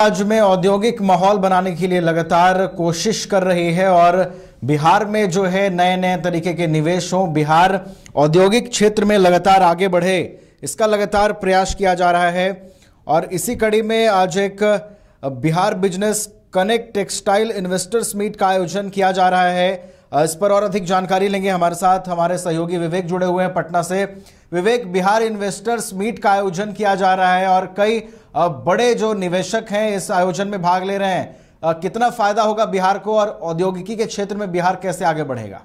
राज्य में औद्योगिक माहौल बनाने के लिए लगातार कोशिश कर रही है और बिहार में जो है नए नए तरीके के निवेश हो, बिहार औद्योगिक क्षेत्र में लगातार आगे बढ़े, इसका लगातार प्रयास किया जा रहा है। और इसी कड़ी में आज एक Bihar business connect textile investors meet का आयोजन किया जा रहा है। इस पर और अधिक जानकारी लेंगे, हमारे साथ हमारे सहयोगी विवेक जुड़े हुए हैं पटना से। विवेक, बिहार इन्वेस्टर्स मीट का आयोजन किया जा रहा है और कई बड़े जो निवेशक हैं इस आयोजन में भाग ले रहे हैं, कितना फायदा होगा बिहार को और औद्योगिकी के क्षेत्र में बिहार कैसे आगे बढ़ेगा?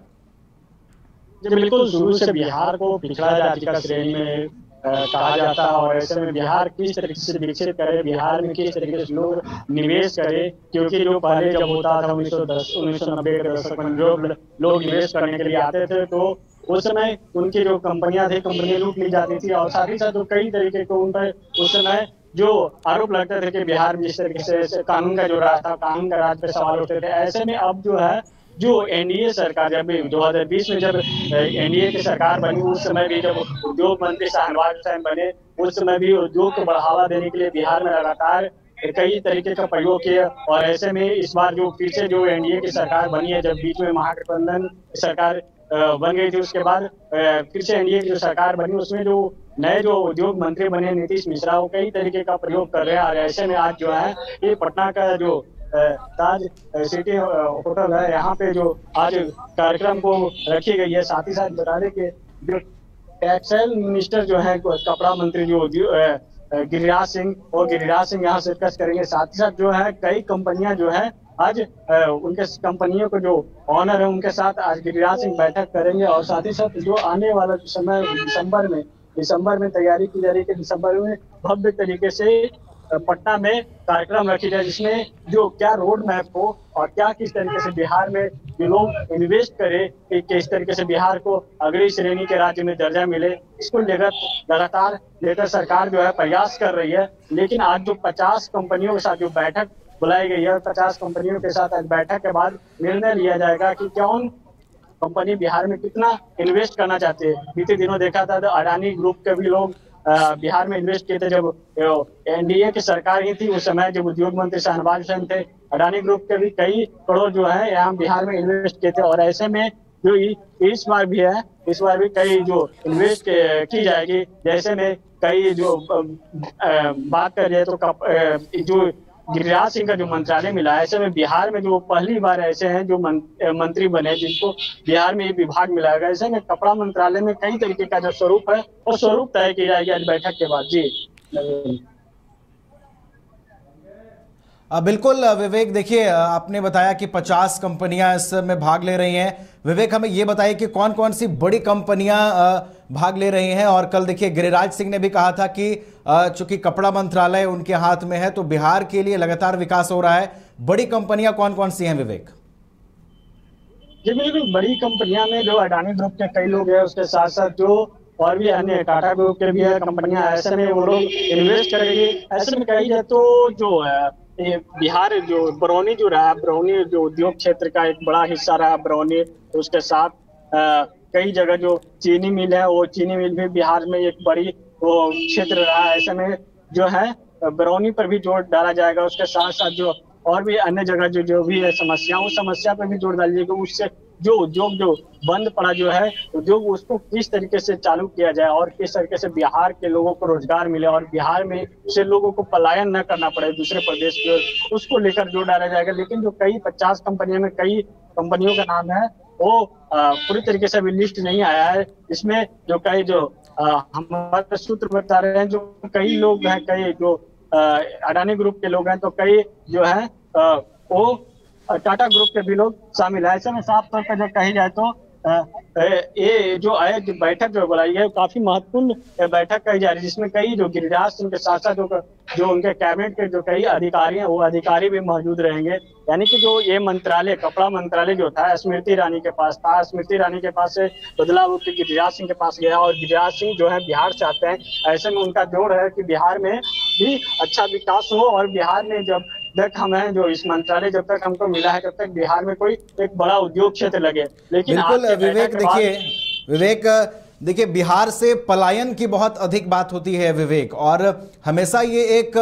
बिल्कुल, शुरू से बिहार को पिछड़ा जाति का श्रेणी में कहा जाता है और ऐसे में बिहार किस तरीके से विकसित करे, बिहार में किस तरीके से लोग निवेश करे, क्योंकि जो पहले जब होता था 1990 के दशक में लोग निवेश करने के लिए आते थे तो उस समय उनकी जो कंपनियां थी, कंपनियां लूट ली जाती थी और साथ ही साथ कई तरीके के उन पर उस समय जो आरोप लगते थे कि बिहार में जिस तरीके से कानून का जो राज था, कानून का राज पे सवाल उठते थे। ऐसे में अब जो है जो एनडीए सरकार जब 2020 में जब एनडीए की सरकार बनी, उस समय भी जब उद्योग मंत्री शाहनवाज हुसैन बने, उस समय भी उद्योग को बढ़ावा देने के लिए बिहार में लगातार कई तरीके का प्रयोग किया। और ऐसे में इस बार जो फिर से जो एनडीए की सरकार बनी है, जब बीच में महागठबंधन सरकार बन गई थी, उसके बाद फिर से एनडीए की जो सरकार बनी, उसमें जो नए जो उद्योग मंत्री बने नीतीश मिश्रा, वो कई तरीके का प्रयोग कर रहे हैं। और ऐसे में आज जो है ये पटना का जो ताज सिटी होटल है, यहाँ पे जो आज कार्यक्रम को रखी गई है। साथ ही साथ बता दें कि जो टेक्सटाइल मिनिस्टर जो है, कपड़ा मंत्री जो गिरिराज सिंह यहाँ शिरकत करेंगे। साथ ही साथ जो है कई कंपनियां जो है आज उनके कंपनियों को जो ऑनर है उनके साथ आज गिरिराज सिंह बैठक करेंगे। और साथ ही साथ जो आने वाला समय दिसंबर में तैयारी की जा रही है कि दिसंबर में भव्य तरीके से पटना में कार्यक्रम रखी जाए, जिसमें जो क्या रोड मैप हो और क्या किस तरीके से बिहार में जो लोग इन्वेस्ट करें कि किस तरीके से बिहार को अग्रणी श्रेणी के राज्य में दर्जा मिले, इसको लगातार लेकर सरकार जो है प्रयास कर रही है। लेकिन आज जो 50 कंपनियों के साथ जो बैठक बुलाई गई है, 50 कंपनियों के साथ आज बैठक के बाद निर्णय लिया जाएगा कि कौन कंपनी बिहार में कितना इन्वेस्ट करना चाहते हैं। बीते दिनों देखा था तो अडानी ग्रुप के भी लोग बिहार में इन्वेस्ट किए थे। जब एनडीए की सरकार ही थी उस समय, जब उद्योग मंत्री शाहनवाज हुसैन थे, अडानी ग्रुप के भी कई करोड़ जो है यहाँ बिहार में इन्वेस्ट किए थे। और ऐसे में जो इस बार भी है, इस बार भी कई जो इन्वेस्ट की जाएगी। जैसे में कई जो बात कर रहे तो जो गिरिराज सिंह का जो मंत्रालय मिला है, ऐसे में बिहार में जो पहली बार ऐसे हैं जो मंत्री बने जिनको बिहार में ये विभाग मिला है। ऐसे में कपड़ा मंत्रालय में कई तरीके का जो स्वरूप है वो स्वरूप तय की जाएगी आज बैठक के बाद। जी बिल्कुल विवेक, देखिए आपने बताया कि 50 कंपनियां इसमें भाग ले रही हैं। विवेक, हमें ये बताइए कि कौन कौन सी बड़ी कंपनियां भाग ले रही हैं। और कल देखिए गिरिराज सिंह ने भी कहा था कि चूंकि कपड़ा मंत्रालय उनके हाथ में है तो बिहार के लिए लगातार विकास हो रहा है। बड़ी कंपनियां कौन कौन सी हैं विवेक? जी बिल्कुल, बड़ी कंपनियां में जो अडानी ग्रुप के कई लोग हैं, उसके साथ साथ जो और भी अन्य टाटा ग्रुप के भी है कंपनियां, ऐसे में वो लोग इन्वेस्ट करेंगे। ऐसे में कही जाए तो जो ये बिहार जो बरौनी जो रहा, बरौनी जो उद्योग क्षेत्र का एक बड़ा हिस्सा रहा बरौनी, उसके साथ कई जगह जो चीनी मिल है, वो चीनी मिल भी बिहार में एक बड़ी वो क्षेत्र रहा। ऐसे में जो है बरौनी पर भी जोर डाला जाएगा। उसके साथ साथ जो और भी अन्य जगह जो भी है समस्या, उस समस्या पर भी जोर डालिएगा। उससे जो उद्योग जो बंद पड़ा जो है उद्योग, उसको किस तरीके से चालू किया जाए और किस तरीके से बिहार के लोगों को रोजगार मिले और बिहार में से लोगों को पलायन न करना पड़े दूसरे प्रदेश की ओर, उसको लेकर जोर डाला जाएगा। लेकिन जो कई 50 कंपनियों में कई कंपनियों का नाम है वो पूरी तरीके से अभी लिस्ट नहीं आया है। इसमें जो कई जो हमारे सूत्र बता रहे हैं, जो कई लोग हैं, कई जो अडानी ग्रुप के लोग हैं, तो कई जो है वो टाटा ग्रुप के भी लोग शामिल है। ऐसे में साफ तौर पर जब कही जाए तो ये जो बैठक जो बुलाई है काफी महत्वपूर्ण बैठक कही जा रही है, जिसमें कई जो गिरिराज सिंह के साथ साथ जो उनके कैबिनेट के जो कई अधिकारी हैं वो अधिकारी भी मौजूद रहेंगे। यानी कि जो ये मंत्रालय, कपड़ा मंत्रालय जो था स्मृति ईरानी के पास था, स्मृति ईरानी के पास से बदलाव होकर गिरिराज सिंह के पास गया और गिरिराज सिंह जो है बिहार से आते हैं। ऐसे में उनका जोर है कि बिहार में भी अच्छा विकास हो और बिहार में जब तक हमें जो इस मंत्रालय जब तक हमको मिला है तब तक बिहार में कोई एक बड़ा उद्योग क्षेत्र लगे। लेकिन बिल्कुल विवेक देखिए बिहार से पलायन की बहुत अधिक बात होती है विवेक, और हमेशा ये एक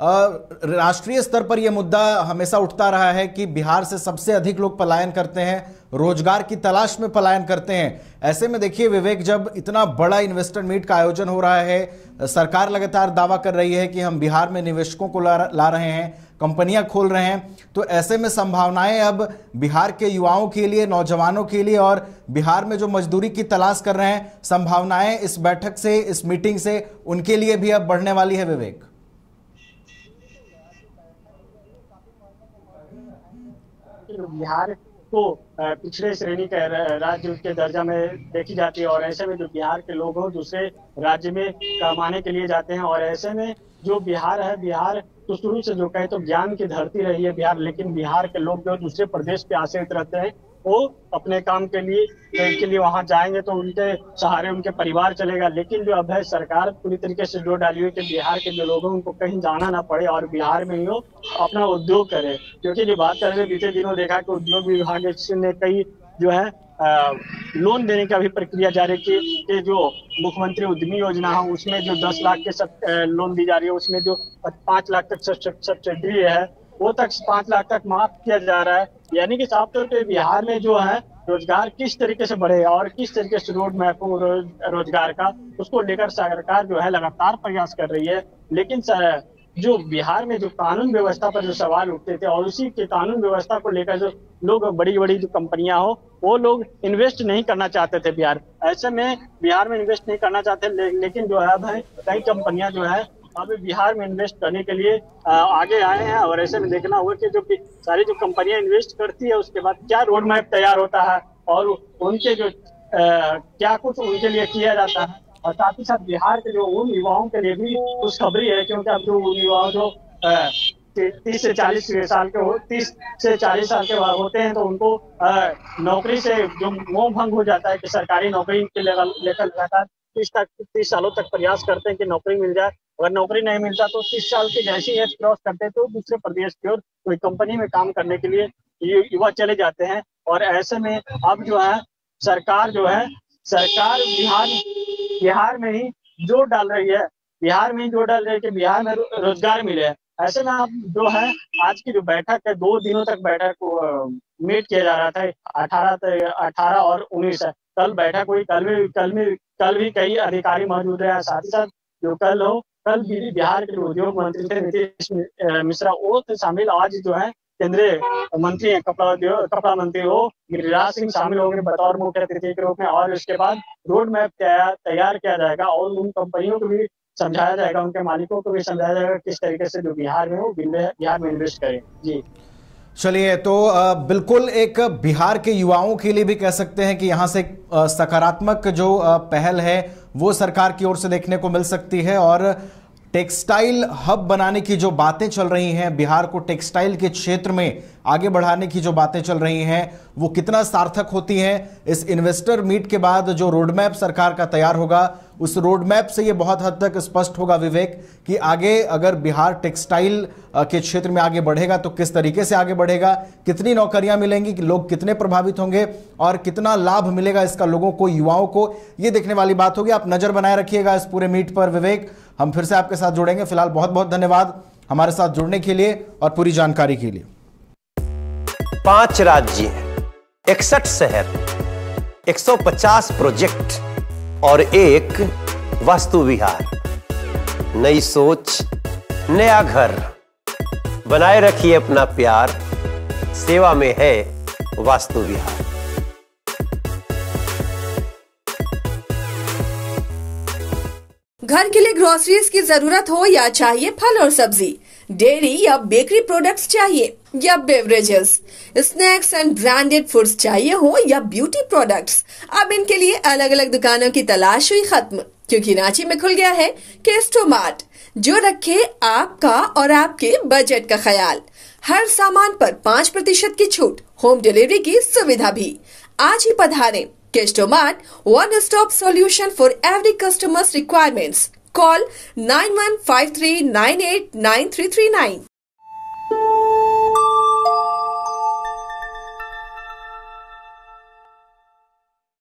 राष्ट्रीय स्तर पर यह मुद्दा हमेशा उठता रहा है कि बिहार से सबसे अधिक लोग पलायन करते हैं, रोजगार की तलाश में पलायन करते हैं। ऐसे में देखिए विवेक, जब इतना बड़ा इन्वेस्टर मीट का आयोजन हो रहा है, सरकार लगातार दावा कर रही है कि हम बिहार में निवेशकों को ला रहे हैं, कंपनियां खोल रहे हैं, तो ऐसे में संभावनाएं अब बिहार के युवाओं के लिए, नौजवानों के लिए और बिहार में जो मजदूरी की तलाश कर रहे हैं, संभावनाएं इस बैठक से, इस मीटिंग से उनके लिए भी अब बढ़ने वाली है विवेक। बिहार को पिछड़े श्रेणी का राज्य के दर्जा में देखी जाती है, और ऐसे में जो बिहार के लोग हो दूसरे राज्य में कमाने के लिए जाते हैं। और ऐसे में जो बिहार है, बिहार तो शुरू से जो कहे तो ज्ञान की धरती रही है बिहार, लेकिन बिहार के लोग जो दूसरे प्रदेश पे आश्रित रहते हैं, वो अपने काम के लिए वहां जाएंगे तो उनके सहारे उनके परिवार चलेगा। लेकिन जो अब है, सरकार पूरी तरीके से जोर डाली हुई कि बिहार के जो लोग हैं उनको कहीं जाना ना पड़े और बिहार में ही वो अपना उद्योग करे। क्योंकि जो बात कर रहे बीते दिनों देखा कि उद्योग विभाग ने कई जो है लोन देने का भी प्रक्रिया जारी की कि जो मुख्यमंत्री उद्यमी योजना है उसमें जो 10 लाख के लोन दी जा रही है, उसमें जो 5 लाख तक सब्सिडी है वो तक 5 लाख तक माफ किया जा रहा है। यानी कि साफ तौर पे बिहार में जो है रोजगार किस तरीके से बढ़े और किस तरीके से रोड मैप हो रोजगार का, उसको लेकर सरकार जो है लगातार प्रयास कर रही है। लेकिन जो बिहार में जो कानून व्यवस्था पर जो सवाल उठते थे और उसी के कानून व्यवस्था को लेकर जो लोग बड़ी बड़ी जो कंपनियां हो वो लोग इन्वेस्ट नहीं करना चाहते थे बिहार। ऐसे में बिहार में इन्वेस्ट नहीं करना चाहते, लेकिन जो है अब कई कंपनियां जो है अब बिहार में इन्वेस्ट करने के लिए आगे आए हैं। और ऐसे में देखना होगा कि जो सारी जो कंपनियां इन्वेस्ट करती है उसके बाद क्या रोड मैप तैयार होता है और उनके जो क्या कुछ उनके लिए किया जाता है। और साथ ही साथ बिहार के जो उन युवाओं के लिए भी खुशखबरी है, क्योंकि अब जो युवा जो 30 से 40 साल के 30 से 40 साल के होते हैं तो उनको नौकरी से जो मोह भंग हो जाता है कि सरकारी नौकरी के लेकर लगातार 30 सालों तक प्रयास करते हैं कि नौकरी मिल जाए। अगर नौकरी नहीं मिलता तो 30 साल की जैसी एज क्रॉस करते हैं तो दूसरे प्रदेश की ओर कोई कंपनी में काम करने के लिए युवा चले जाते हैं। और ऐसे में अब जो है सरकार बिहार में ही जोर डाल रही है, कि बिहार में रोजगार मिले। ऐसे में अब जो है आज की जो बैठक है, 2 दिनों तक बैठक को मीट किया जा रहा था, 18 और 19 कल बैठक हुई। कल भी कई अधिकारी मौजूद रहे। साथ ही साथ जो कल भी बिहार के उद्योग मंत्री थे नीतीश मिश्रा, वो थे शामिल। आज जो है केंद्रीय मंत्री है कपड़ा मंत्री हो गिरिराज सिंह शामिल होंगे बतौर मुख्य अतिथि के रूप में। और इसके बाद रोड मैप तैयार किया जाएगा और उन कंपनियों को भी समझाया जाएगा, उनके मालिकों को भी समझाया जाएगा किस तरीके से जो बिहार में इन्वेस्ट करें। जी चलिए, तो बिल्कुल एक बिहार के युवाओं के लिए भी कह सकते हैं कि यहाँ से सकारात्मक जो पहल है वो सरकार की ओर से देखने को मिल सकती है। और टेक्सटाइल हब बनाने की जो बातें चल रही हैं, बिहार को टेक्सटाइल के क्षेत्र में आगे बढ़ाने की जो बातें चल रही हैं, वो कितना सार्थक होती हैं। इस इन्वेस्टर मीट के बाद जो रोड मैप सरकार का तैयार होगा, उस रोड मैप से ये बहुत हद तक स्पष्ट होगा विवेक कि आगे अगर बिहार टेक्सटाइल के क्षेत्र में आगे बढ़ेगा तो किस तरीके से आगे बढ़ेगा, कितनी नौकरियां मिलेंगी, लोग कितने प्रभावित होंगे और कितना लाभ मिलेगा इसका लोगों को, युवाओं को, ये देखने वाली बात होगी। आप नजर बनाए रखिएगा इस पूरे मीट पर विवेक। हम फिर से आपके साथ जुड़ेंगे। फिलहाल बहुत बहुत धन्यवाद हमारे साथ जुड़ने के लिए और पूरी जानकारी के लिए। 5 राज्य, 61 शहर, 150 प्रोजेक्ट और एक वास्तु विहार। नई सोच, नया घर। बनाए रखिए अपना प्यार, सेवा में है वास्तु विहार। घर के लिए ग्रोसरीज की जरूरत हो या चाहिए फल और सब्जी, डेयरी या बेकरी प्रोडक्ट्स चाहिए या beverages, snacks and branded foods चाहिए हो या ब्यूटी प्रोडक्ट्स, अब इनके लिए अलग अलग दुकानों की तलाश हुई खत्म, क्योंकि रांची में खुल गया है केस्टोमार्ट, जो रखे आपका और आपके बजट का ख्याल। हर सामान पर 5% की छूट, होम डिलीवरी की सुविधा भी। आज ही पधारें। केस्टोमार्ट, one stop solution for every customer's requirements. Call 9153989339.